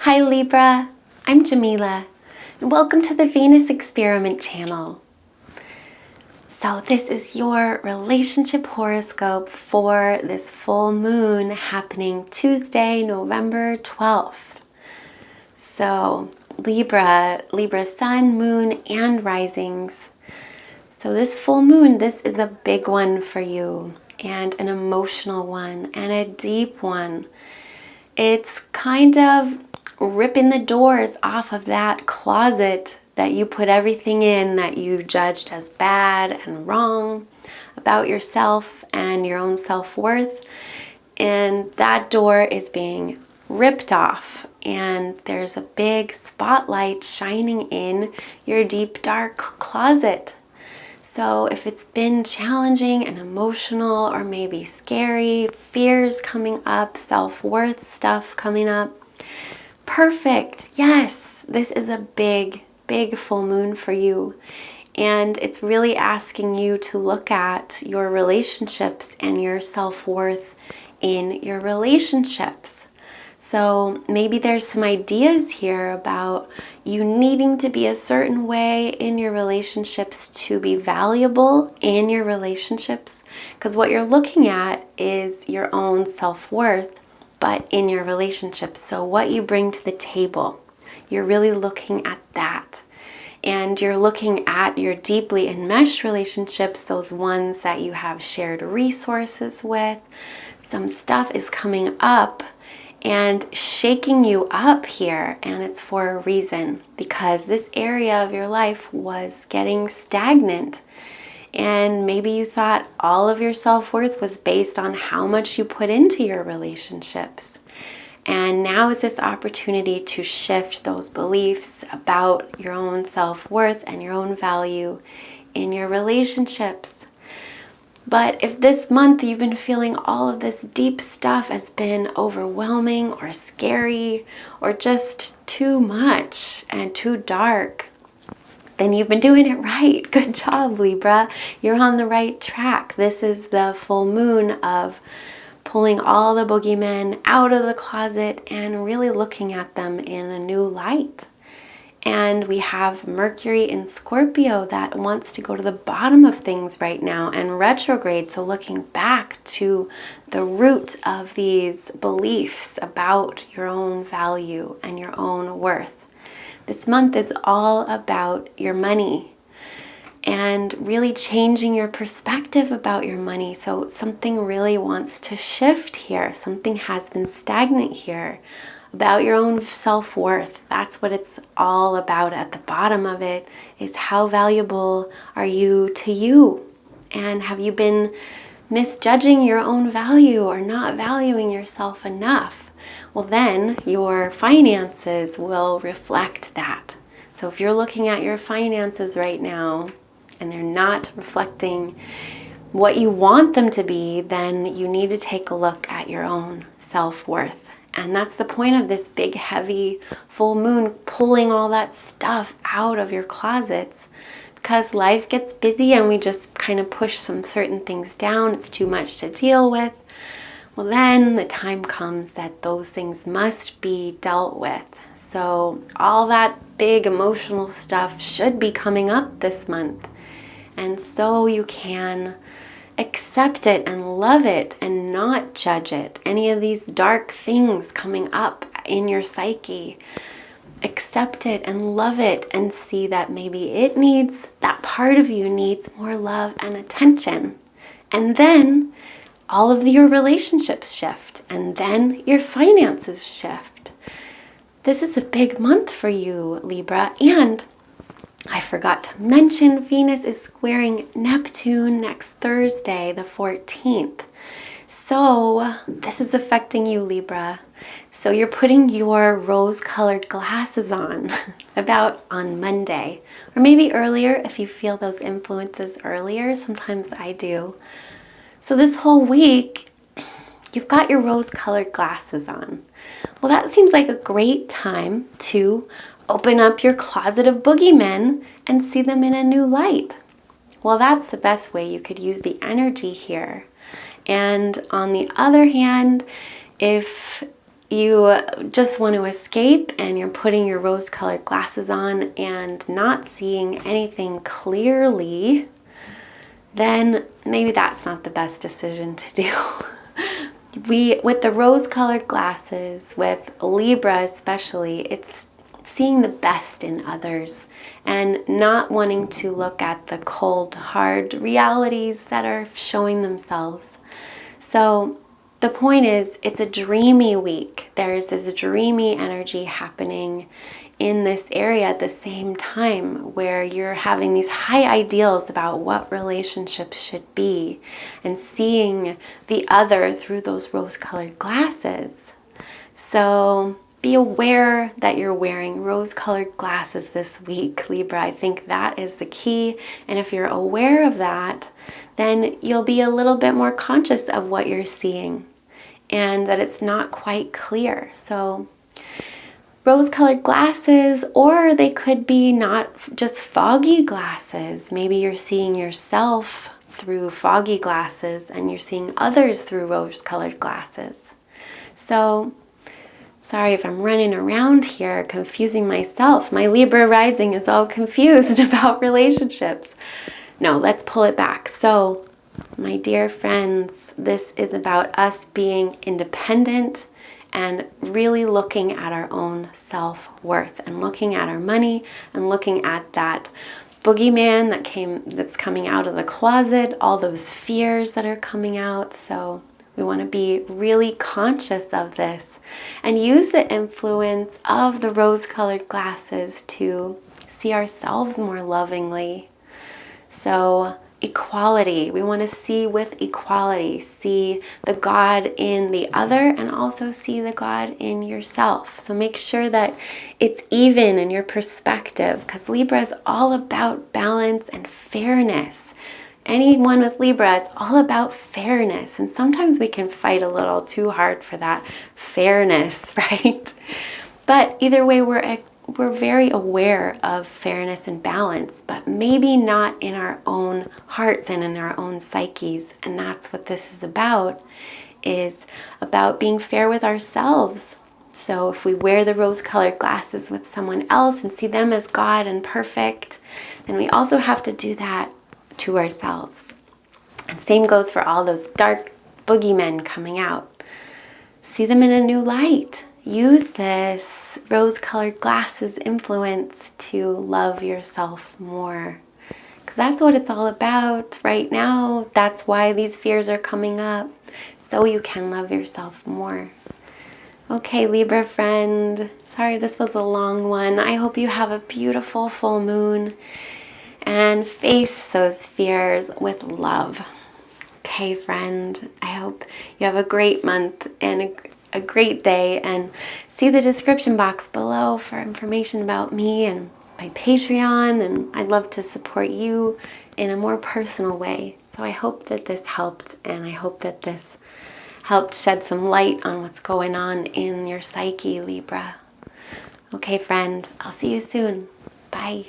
Hi Libra, I'm Jamila, and welcome to the Venus Experiment channel. So this is your relationship horoscope for this full moon happening Tuesday, November 12th. So Libra sun, moon, and risings. So this full moon, this is a big one for you, and an emotional one, and a deep one. It's kind of ripping the doors off of that closet that you put everything in that you judged as bad and wrong about yourself and your own self-worth. And that door is being ripped off, and there's a big spotlight shining in your deep, dark closet. So if it's been challenging and emotional or maybe scary, fears coming up, self-worth stuff coming up, perfect. Yes, this is a big, big full moon for you. And it's really asking you to look at your relationships and your self-worth in your relationships. So maybe there's some ideas here about you needing to be a certain way in your relationships to be valuable in your relationships. Because what you're looking at is your own self-worth, but in your relationships. So what you bring to the table, you're really looking at that. And you're looking at your deeply enmeshed relationships, those ones that you have shared resources with. Some stuff is coming up and shaking you up here, and it's for a reason, because this area of your life was getting stagnant. And maybe you thought all of your self-worth was based on how much you put into your relationships. And now is this opportunity to shift those beliefs about your own self-worth and your own value in your relationships. But if this month you've been feeling all of this deep stuff has been overwhelming or scary or just too much and too dark, then you've been doing it right. Good job, Libra. You're on the right track. This is the full moon of pulling all the boogeymen out of the closet and really looking at them in a new light. And we have Mercury in Scorpio that wants to go to the bottom of things right now and retrograde. So looking back to the root of these beliefs about your own value and your own worth. This month is all about your money and really changing your perspective about your money. So something really wants to shift here. Something has been stagnant here about your own self-worth. That's what it's all about. At the bottom of it is how valuable are you to you? And have you been misjudging your own value or not valuing yourself enough? Well, then your finances will reflect that. So if you're looking at your finances right now and they're not reflecting what you want them to be, then you need to take a look at your own self-worth. And that's the point of this big, heavy full moon, pulling all that stuff out of your closets, because life gets busy and we just kind of push some certain things down. It's too much to deal with. Well, then the time comes that those things must be dealt with. So all that big emotional stuff should be coming up this month. And so you can accept it and love it and not judge it. Any of these dark things coming up in your psyche, accept it and love it and see that maybe that part of you needs more love and attention. And then all of your relationships shift, and then your finances shift. This is a big month for you, Libra. And I forgot to mention, Venus is squaring Neptune next Thursday, the 14th. So this is affecting you, Libra. So you're putting your rose-colored glasses on about on Monday, or maybe earlier if you feel those influences earlier. Sometimes I do. So this whole week, you've got your rose-colored glasses on. Well, that seems like a great time to open up your closet of boogeymen and see them in a new light. Well, that's the best way you could use the energy here. And on the other hand, if you just want to escape and you're putting your rose-colored glasses on and not seeing anything clearly, then maybe that's not the best decision to do. With the rose-colored glasses, with Libra especially, it's seeing the best in others and not wanting to look at the cold, hard realities that are showing themselves. So the point is, it's a dreamy week. There's this dreamy energy happening in this area at the same time, where you're having these high ideals about what relationships should be and seeing the other through those rose-colored glasses. So be aware that you're wearing rose-colored glasses this week, Libra. I think that is the key. And if you're aware of that, then you'll be a little bit more conscious of what you're seeing and that it's not quite clear. So rose-colored glasses, or they could be not just foggy glasses. Maybe you're seeing yourself through foggy glasses and you're seeing others through rose-colored glasses. So sorry if I'm running around here confusing myself. My Libra rising is all confused about relationships. No, let's pull it back. So, my dear friends, this is about us being independent and really looking at our own self-worth and looking at our money and looking at that boogeyman that's coming out of the closet, all those fears that are coming out. So we want to be really conscious of this and use the influence of the rose-colored glasses to see ourselves more lovingly. So equality, we want to see with equality, see the God in the other and also see the God in yourself. So make sure that it's even in your perspective, because Libra is all about balance and fairness. Anyone with Libra, it's all about fairness. And sometimes we can fight a little too hard for that fairness, right? But either way, we're very aware of fairness and balance, but maybe not in our own hearts and in our own psyches. And that's what this is about being fair with ourselves. So if we wear the rose-colored glasses with someone else and see them as God and perfect, then we also have to do that to ourselves. And same goes for all those dark boogeymen coming out. See them in a new light. Use this rose-colored glasses influence to love yourself more. Because that's what it's all about right now. That's why these fears are coming up. So you can love yourself more. Okay, Libra friend. Sorry this was a long one. I hope you have a beautiful full moon and face those fears with love. Okay, friend. I hope you have a great month and a great day, and see the description box below for information about me and my Patreon, and I'd love to support you in a more personal way. So I hope that this helped, and I hope that this helped shed some light on what's going on in your psyche, Libra. Okay, friend, I'll see you soon. Bye.